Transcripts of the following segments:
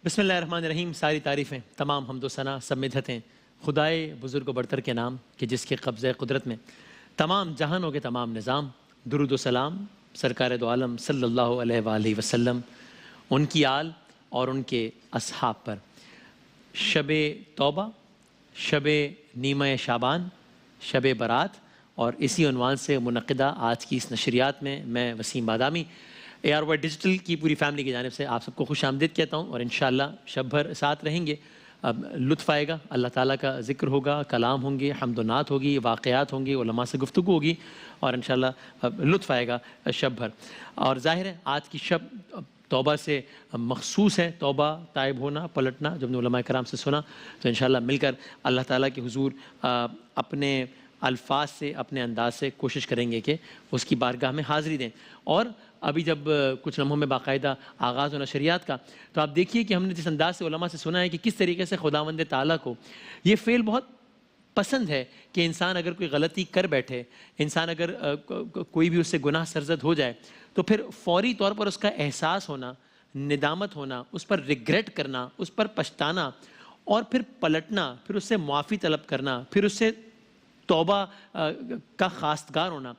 بسم اللہ الرحمن الرحیم. ساری تعریفیں، تمام حمد و ثنا، سب مدحتیں خدائے بزرگ و برتر کے نام کہ جس کے قبضہ قدرت میں تمام جہانوں کے تمام نظام. درود و سلام سرکار دو عالم صلی اللہ علیہ وآلہ وسلم، ان کی آل اور ان کے اصحاب پر. شب توبہ، شب نیمہ شعبان، شب برات، اور اسی عنوان سے منعقدہ آج کی اس نشریات میں وسیم بادامی ARY ڈیجیٹل کی پوری فیملی کی جانب سے آپ سب کو خوش آمدید کہتا ہوں. اور انشاءاللہ شب بھر ساتھ رہیں گے. اب لطف آئے گا، اللہ تعالیٰ کا ذکر ہوگا، کلام ہوں گے، حمد و نعت ہوگی، واقعات ہوں گے، علماء سے گفتگو ہوگی، اور انشاءاللہ لطف آئے گا شب بھر. اور ظاہر ہے آج کی شب توبہ سے مخصوص ہے. توبہ، تائب ہونا، پلٹنا. جب نے علماء کرام سے سنا تو انشاءاللہ مل کر اللہ تعالیٰ کے حضور اپنے الفاظ سے، اپنے انداز سے کوشش کریں گے کہ اس کی بارگاہ میں حاضری دیں. اور ابھی جب کچھ لمحوں میں باقاعدہ آغاز و نشریات کا، تو آپ دیکھیے کہ ہم نے جس انداز سے علماء سے سنا ہے کہ کس طریقے سے خداوند تعالیٰ کو یہ فعل بہت پسند ہے کہ انسان اگر کوئی غلطی کر بیٹھے، انسان اگر کوئی بھی اس سے گناہ سرزد ہو جائے، تو پھر فوری طور پر اس کا احساس ہونا، ندامت ہونا، اس پر ریگریٹ کرنا، اس پر پچھتانا، اور پھر پلٹنا، پھر اس سے معافی طلب کرنا، پھر اس سے توبہ کا خواستگار ہونا.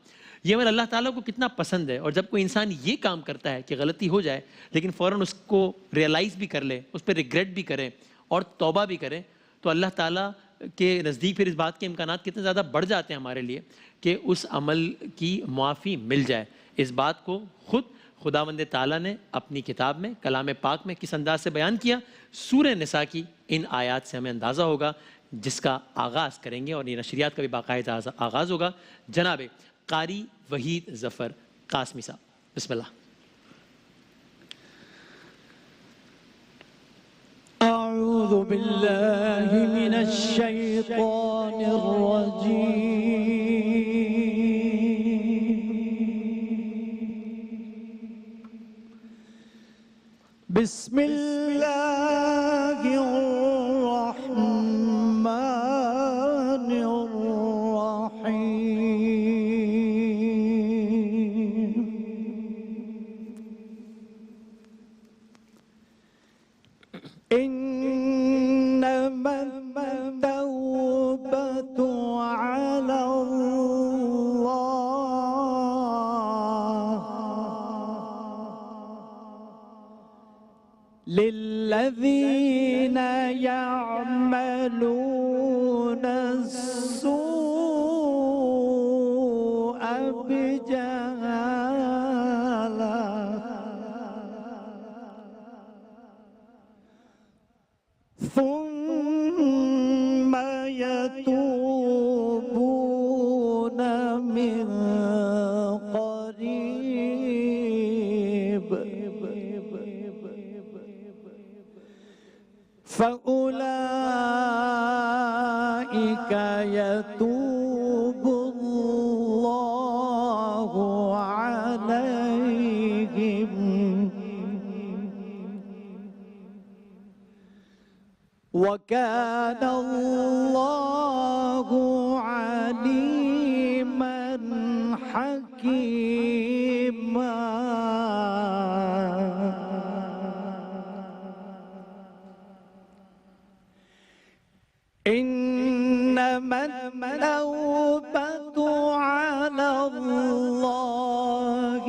یہ عمل اللہ تعالیٰ کو کتنا پسند ہے. اور جب کوئی انسان یہ کام کرتا ہے کہ غلطی ہو جائے لیکن فوراً اس کو ریئلائز بھی کر لے، اس پہ ریگریٹ بھی کرے اور توبہ بھی کرے، تو اللہ تعالیٰ کے نزدیک پھر اس بات کے امکانات کتنے زیادہ بڑھ جاتے ہیں ہمارے لیے کہ اس عمل کی معافی مل جائے. اس بات کو خود خداوند تعالیٰ نے اپنی کتاب میں، کلام پاک میں کس انداز سے بیان کیا. سورہ نساء کی ان آیات سے ہمیں اندازہ ہوگا، جس کا آغاز کریں گے. اور یہ نشریات کا بھی باقاعدہ آغاز ہوگا. جناب قاری وحید ظفر قاسمی صاحب، بسم اللہ. اعوذ باللہ من الشیطان الرجیم. بسم اللہ الرحمن الرحیم. انما التوبة على الله للذين يعملون السوء بجهالة ثم يتوبون من قريب فأولئك يتوب الله عليهم وكان الله عليما حكيما. إنما التوبة على الله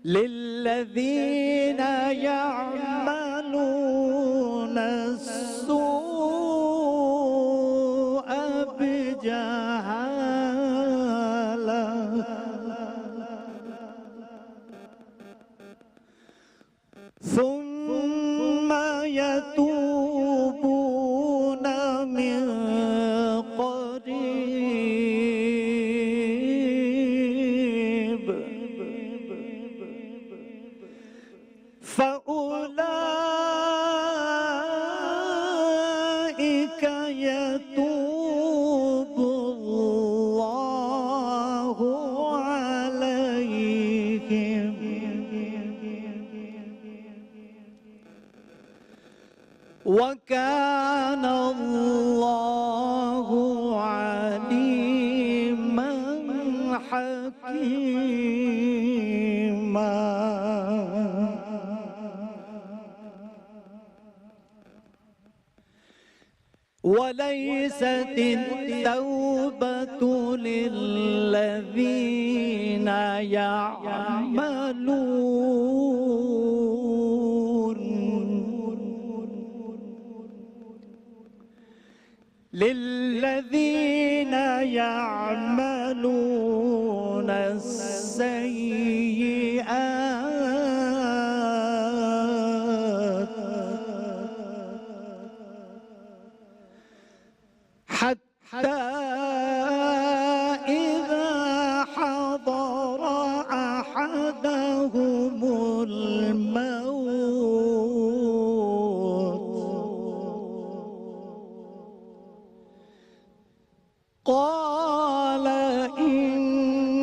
للذين يعملون السوء بجهالة ثم يتوبون من قريب فأولئك يتوب الله عليهم وكان الله عليما حكيما وليست التوبة للذين يعملون السيئات حتى إذا حضر أحدهم الموت قال إني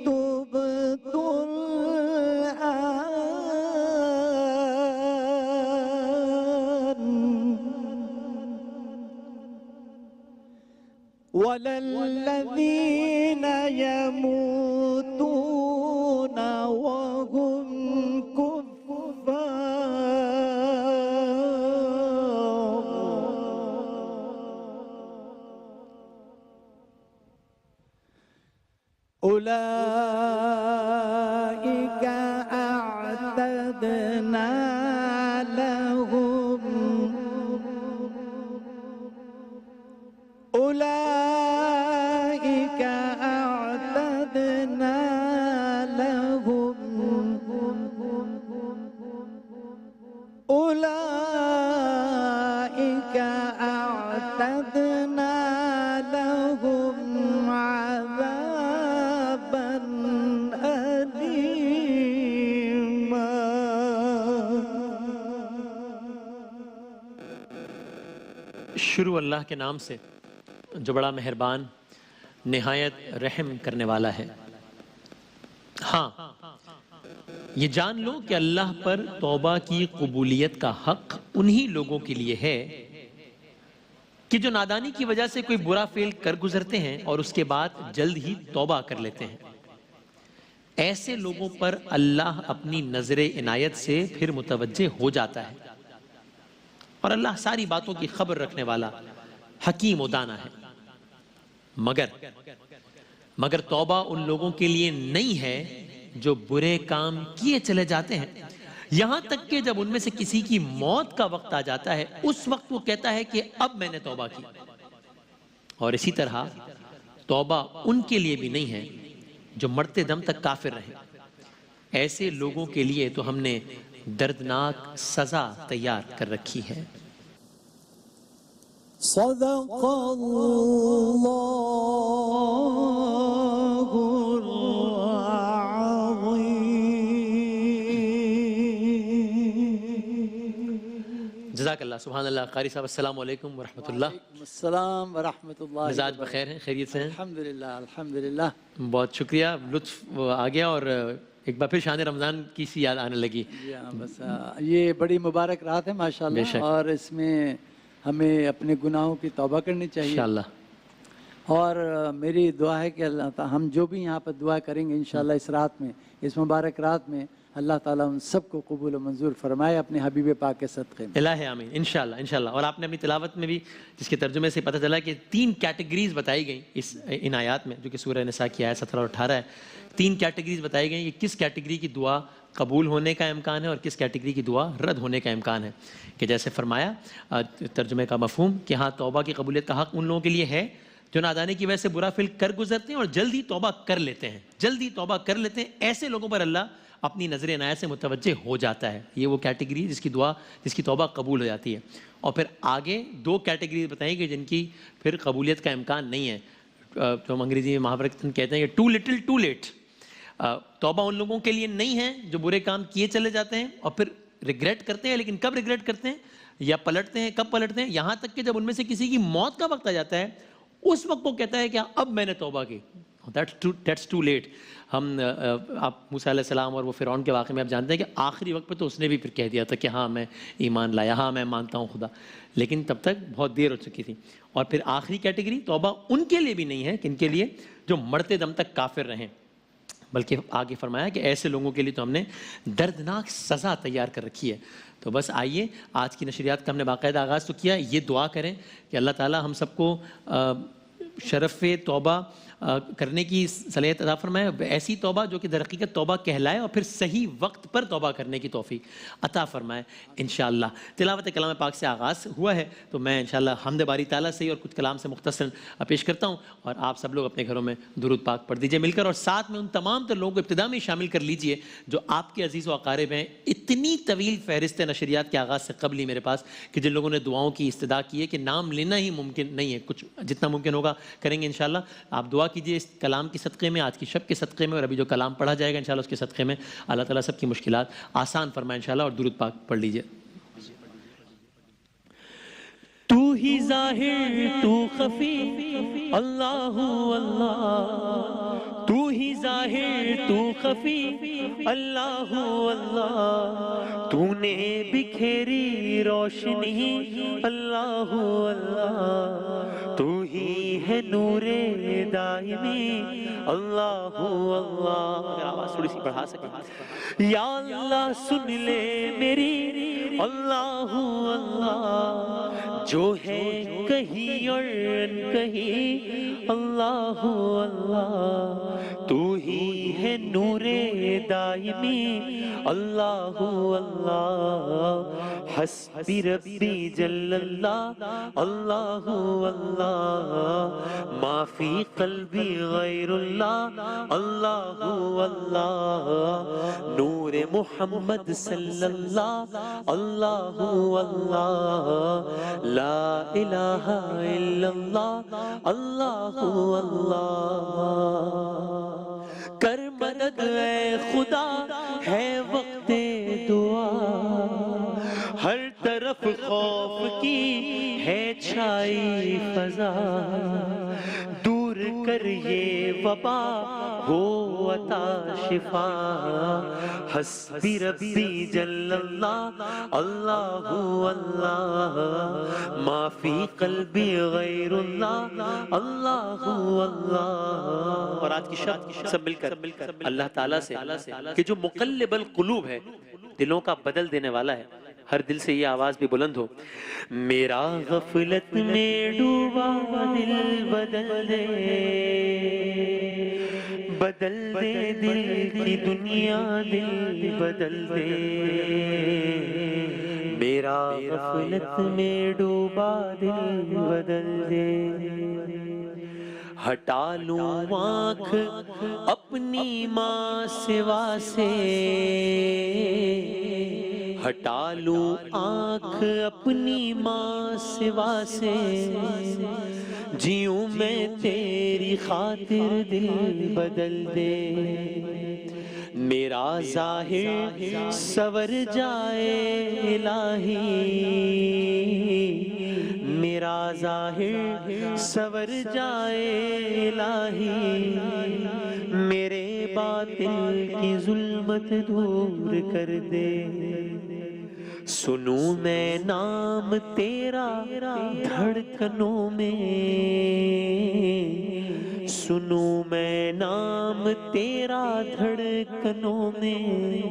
تبت الآن ولا الذين يموتون وهم كفار أولئك أعتدنا لهم أولئك أعتدنا لهم أولئك أعتدنا لهم عذابا أليما شروع اللہ کے نام سے جو بڑا مہربان نہایت رحم کرنے والا ہے۔ ہاں یہ جان لو کہ اللہ پر توبہ کی قبولیت کا حق انہی لوگوں کے لیے ہے کہ جو نادانی کی وجہ سے کوئی برا فعل کر گزرتے ہیں اور اس کے بعد جلد ہی توبہ کر لیتے ہیں۔ ایسے لوگوں پر اللہ اپنی نظر عنایت سے پھر متوجہ ہو جاتا ہے، اور اللہ ساری باتوں کی خبر رکھنے والا حکیم و دانا ہے۔ مگر توبہ ان لوگوں کے لیے نہیں ہے جو برے کام کیے چلے جاتے ہیں، یہاں تک کہ جب ان میں سے کسی کی موت کا وقت آ جاتا ہے اس وقت وہ کہتا ہے کہ اب میں نے توبہ کی۔ اور اسی طرح توبہ ان کے لیے بھی نہیں ہے جو مرتے دم تک کافر رہیں۔ ایسے لوگوں کے لیے تو ہم نے دردناک سزا تیار کر رکھی ہے۔ صدق اللہ العظیم۔ جزاک اللہ، سبحان اللہ۔ قاری صاحب السلام علیکم ورحمۃ اللہ۔ السلام ورحمۃ اللہ۔ مزاج بخیر ہیں؟ خیریت سے ہیں؟ الحمدللہ الحمدللہ۔ بہت شکریہ، لطف آ گیا اور ایک بار پھر شان رمضان کی سی یاد آنے لگی۔ جی ہاں، بس یہ بڑی مبارک رات ہے ماشاءاللہ، اور اس میں ہمیں اپنے گناہوں کی توبہ کرنی چاہیے انشاءاللہ۔ اور میری دعا ہے کہ اللہ تعالیٰ ہم جو بھی یہاں پر دعا کریں گے انشاءاللہ اس رات میں، اس مبارک رات میں، اللہ تعالیٰ ان سب کو قبول و منظور فرمائے اپنے حبیب پاک کے صدقے میں۔ الہ آمین، انشاءاللہ انشاءاللہ۔ اور آپ نے اپنی تلاوت میں بھی جس کے ترجمے سے پتہ چلا کہ 3 کیٹیگریز بتائی گئیں ان آیات میں، جو کہ سورہ نساء کی آیت 17 اور 18 ہے۔ 3 کیٹیگریز بتائی گئیں، یہ کس کیٹیگری کی دعا قبول ہونے کا امکان ہے اور کس کیٹیگری کی دعا رد ہونے کا امکان ہے۔ کہ جیسے فرمایا ترجمے کا مفہوم کہ ہاں توبہ کی قبولیت کا حق ان لوگوں کے لیے ہے جو نادانی کی وجہ سے برا فعل کر گزرتے ہیں اور جلدی توبہ کر لیتے ہیں، جلدی توبہ کر لیتے ہیں۔ ایسے لوگوں پر اللہ اپنی نظر عنایت سے متوجہ ہو جاتا ہے۔ یہ وہ کیٹیگری جس کی توبہ قبول ہو جاتی ہے۔ اور پھر آگے 2 کیٹیگریز بتائیں گے جن کی پھر قبولیت کا امکان نہیں ہے، تو ہم انگریزی میں محاورت کہتے ہیں کہ ٹو لٹل ٹو لیٹ۔ توبہ ان لوگوں کے لیے نہیں ہے جو برے کام کیے چلے جاتے ہیں اور پھر ریگریٹ کرتے ہیں، لیکن کب ریگریٹ کرتے ہیں یا پلٹتے ہیں، کب پلٹتے ہیں؟ یہاں تک کہ جب ان میں سے کسی کی موت کا وقت آ جاتا ہے اس وقت وہ کہتا ہے کہ اب میں نے توبہ کی۔ That's too late. ہم آپ موسیٰ علیہ السلام اور وہ فرعون کے واقعے میں آپ جانتے ہیں کہ آخری وقت پہ تو اس نے بھی پھر کہہ دیا تھا کہ ہاں میں ایمان لایا, ہاں میں مانتا ہوں خدا, لیکن تب تک بہت دیر ہو چکی تھی. اور پھر آخری کیٹیگری توبہ ان کے لیے بھی نہیں ہے, کن کے لیے؟ جو مرتے دم تک کافر رہیں, بلکہ آگے فرمایا کہ ایسے لوگوں کے لیے تو ہم نے دردناک سزا تیار کر رکھی ہے. تو بس آئیے, آج کی نشریات کا ہم نے باقاعدہ آغاز تو کیا, یہ دعا کریں کہ اللہ تعالیٰ ہم سب کو شرف توبہ کرنے کی صلاحیت عطا فرمائے, ایسی توبہ جو کہ در حقیقت توبہ کہلائے, اور پھر صحیح وقت پر توبہ کرنے کی توفیق عطا فرمائے انشاءاللہ. تلاوت کلام پاک سے آغاز ہوا ہے, تو میں انشاءاللہ حمد باری تعالیٰ سے ہی اور کچھ کلام سے مختصر پیش کرتا ہوں, اور آپ سب لوگ اپنے گھروں میں درود پاک پڑھ دیجئے مل کر, اور ساتھ میں ان تمام تر لوگوں کو ابتدا میں شامل کر لیجئے جو آپ کے عزیز و اقارب ہیں. اتنی طویل فہرست نشریات کے آغاز سے قبل ہی میرے پاس کہ جن لوگوں نے دعاؤں کی استدعا کی ہے کہ نام لینا ہی ممکن نہیں ہے, کچھ جتنا ممکن ہوگا کریں گے انشاءاللہ. آپ دعا کیجئے اس کلام کے صدقے میں, آج کی شب کے صدقے میں, اور ابھی جو کلام پڑھا جائے گا انشاءاللہ اس کے صدقے میں اللہ تعالیٰ سب کی مشکلات آسان فرمائے انشاءاللہ. اور درود پاک پڑھ لیجئے. تو ہی ظاہر تو خفی اللہ اللہ, تو ہی ظاہر تو خفی اللہ اللہ, تو نے بکھیری روشنی اللہ اللہ, تو ہی ہے نور دائمی اللہ اللہ. اگر آواز تھوڑی سی بڑھا سکیں. یا اللہ سن لے میری اللہ اللہ, جو ہے کہیں اور کہیں اللہ اللہ, تو ہی ہے نور دائمی اللہ اللہ. حسبی ربی جل اللہ اللہ اللہ, ما فی قلبی غیر اللہ اللہ اللہ, نور محمد صلی اللہ اللہ اللہ, لا الہ الا اللہ اللہ اللہ. کر مدد اے خدا ہے وقت دعا, ہر طرف خوف کی ہے چھائی فضا, دور کر یہ وبا ہو عطا شفا. حسبی ربی جل اللہ اللہ اللہ, ما فی قلبی غیر اللہ اللہ اللہ. اور آج کی شب سب مل کر اللہ تعالیٰ سے کہ جو مقلب القلوب ہے, دلوں کا بدل دینے والا ہے, ہر دل سے یہ آواز بھی بلند ہو, میرا غفلت میں ڈوبا دل بدل دے, بدل دے دل کی دنیا دل بدل دے, میرا غفلت میں ڈوبا دل بدل دے. ہٹا لوں آنکھ اپنی ماں سوا سے, ہٹا لوں آنکھ اپنی ماں سوا سے, جیوں میں تیری خاطر دل بدل دے. میرا ظاہر سور جائے الہی, میرا ظاہر سور جائے الہی, میرے باطن کی ظلمت دور کر دے. سنوں میں نام تیرا دھڑکنوں میں, سنوں میں نام تیرا دھڑکنوں میں,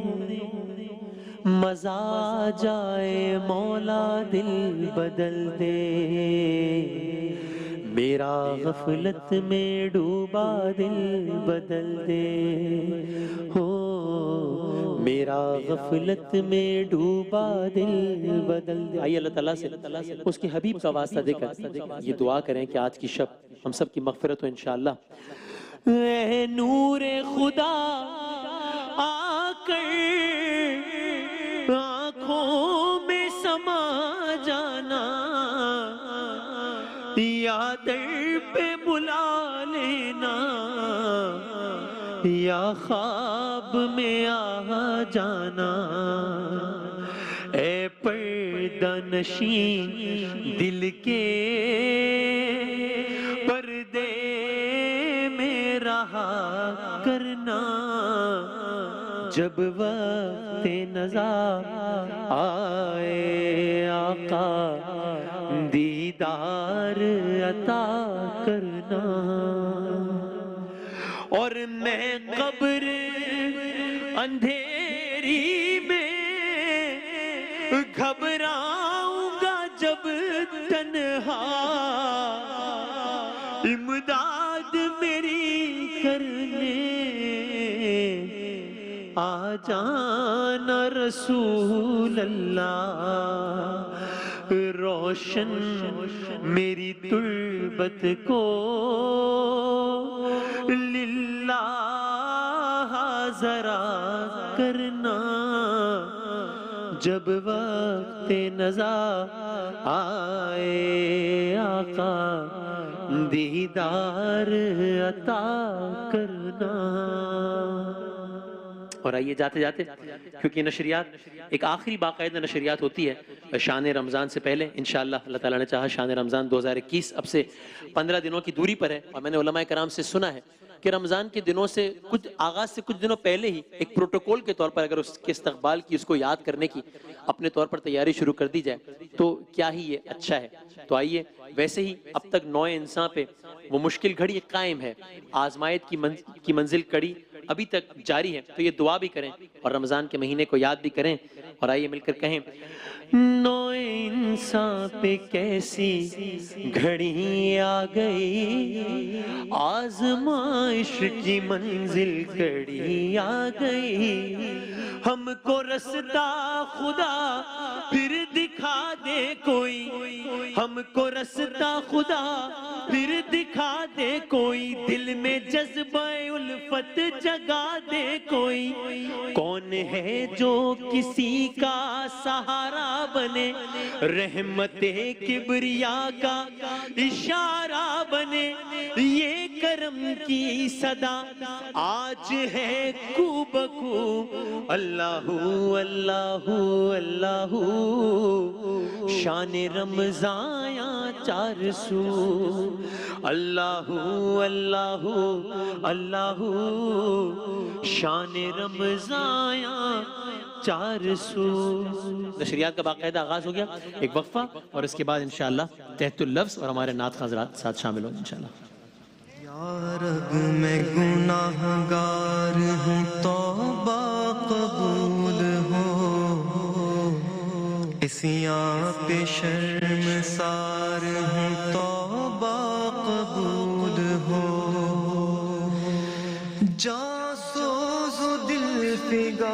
مزہ آ جائے مولا دل بدل دے. میرا غفلت میں ڈوبا دل بدل دے, ہو میرا غفلت میں ڈوبا دل بدل دے. آئیے اللہ تعالیٰ سے اس کے حبیب کا واسطہ دے کر یہ دعا کریں کہ آج کی شب ہم سب کی مغفرت ہو انشاءاللہ. اے نور خدا آ کر آنکھوں میں سما جانا, یا در پہ بلا لینا, یا خواب میں آ جانا. اے پردہ نشین دل کے پردے میرا رہا کرنا جب وقت نظر آئے آقا دیدار عطا کرنا اور میں قبر اندھیری میں گھبراؤں گا جب تنہا امداد میری کرنے آ جانا رسول اللہ روشن میری تربت کو للہ ذرا کرنا جب وقت نظر آئے آقا دیدار عطا کرنا. اور آئیے جاتے جاتے کیونکہ نشریات ایک آخری باقاعدہ نشریات ہوتی ہے شان رمضان سے پہلے انشاءاللہ اللہ تعالیٰ نے چاہا شان رمضان 2021 اب سے 15 دنوں کی دوری پر ہے اور میں نے علماء کرام سے سنا ہے کہ رمضان کے دنوں سے کچھ آغاز سے کچھ دنوں پہلے ہی ایک پروٹوکول کے طور پر اگر اس کے استقبال کی اس کو یاد کرنے کی اپنے طور پر تیاری شروع کر دی جائے تو کیا ہی یہ اچھا ہے. تو آئیے ویسے ہی اب تک نوع انسان پہ وہ مشکل گھڑی قائم ہے آزمائش کی منزل کڑی ابھی تک جاری ہے تو یہ دعا بھی کریں اور رمضان کے مہینے کو یاد بھی کریں اور آئیے مل کر کہیں نوع انسان پہ کیسی گھڑی آ گئی آزمائش کی منزل کڑی آ گئی ہم کو رستہ خدا پھر دکھا دے کوئی ہم کو رستہ خدا پھر دکھا دے کوئی دل میں جذبہ الفت جگا دے کوئی کون ہے جو کسی کا سہارا بنے رحمت کبریا کا اشارہ بنے یہ کرم کی صدا آج ہے کو بکو اللہ اللہ اللہ شان رمضان 400 اللہ اللہ اللہ شان رمضان 400. نشریات کا باقاعدہ آغاز ہو گیا ایک وقفہ اور اس کے بعد انشاءاللہ تحت اللفظ اور ہمارے نعت خواں حضرات ساتھ شامل ہوں انشاءاللہ. یا رب میں گناہگار ہوں توبہ قبول ہو اسیاں پہ شرمسار ہوں توبہ قبول ہو جا سوز و دل فگار